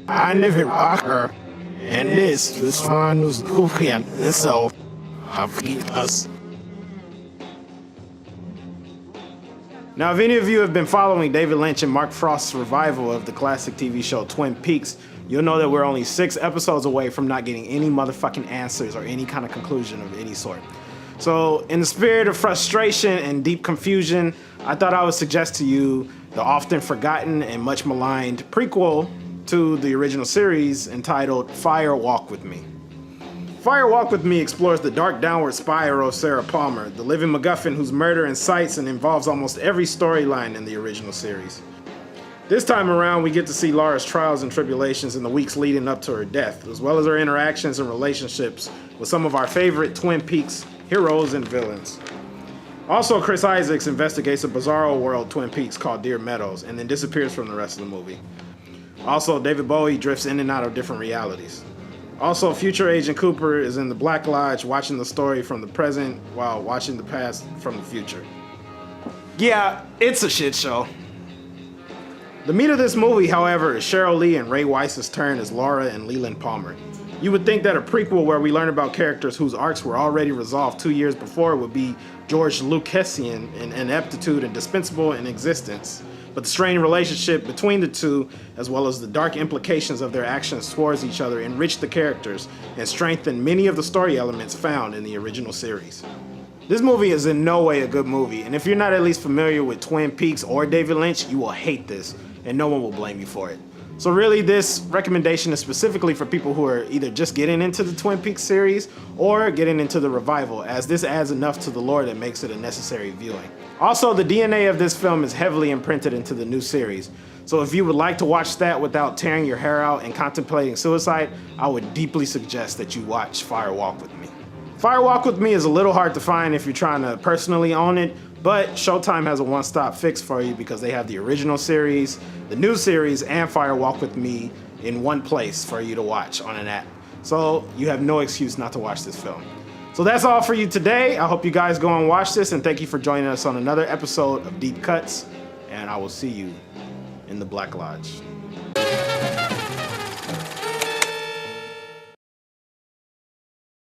I'm David Rocker, and this is one who's goofy and so us. Now, if any of you have been following David Lynch and Mark Frost's revival of the classic TV show Twin Peaks, you'll know that we're only 6 episodes away from not getting any motherfucking answers or any kind of conclusion of any sort. So, in the spirit of frustration and deep confusion, I thought I would suggest to you the often forgotten and much maligned prequel to the original series entitled Fire Walk With Me. Fire Walk With Me explores the dark downward spiral of Sarah Palmer, the living MacGuffin whose murder incites and involves almost every storyline in the original series. This time around, we get to see Laura's trials and tribulations in the weeks leading up to her death, as well as her interactions and relationships with some of our favorite Twin Peaks heroes and villains. Also, Chris Isaacs investigates a bizarro world Twin Peaks called Deer Meadows and then disappears from the rest of the movie. Also, David Bowie drifts in and out of different realities. Also, future Agent Cooper is in the Black Lodge watching the story from the present while watching the past from the future. Yeah, it's a shit show. The meat of this movie, however, is Sheryl Lee and Ray Wise's turn as Laura and Leland Palmer. You would think that a prequel where we learn about characters whose arcs were already resolved 2 years before would be George Lucasian in ineptitude and dispensable in existence. But the strained relationship between the two, as well as the dark implications of their actions towards each other, enrich the characters and strengthen many of the story elements found in the original series. This movie is in no way a good movie, and if you're not at least familiar with Twin Peaks or David Lynch, you will hate this, and no one will blame you for it. So really, this recommendation is specifically for people who are either just getting into the Twin Peaks series or getting into the revival, as this adds enough to the lore that makes it a necessary viewing. Also, the DNA of this film is heavily imprinted into the new series, so if you would like to watch that without tearing your hair out and contemplating suicide, I would deeply suggest that you watch Fire Walk With Me. Fire Walk With Me is a little hard to find if you're trying to personally own it, but Showtime has a one-stop fix for you because they have the original series, the new series, and Fire Walk With Me in one place for you to watch on an app. So you have no excuse not to watch this film. So that's all for you today. I hope you guys go and watch this, and thank you for joining us on another episode of DEEPcuts, and I will see you in the Black Lodge.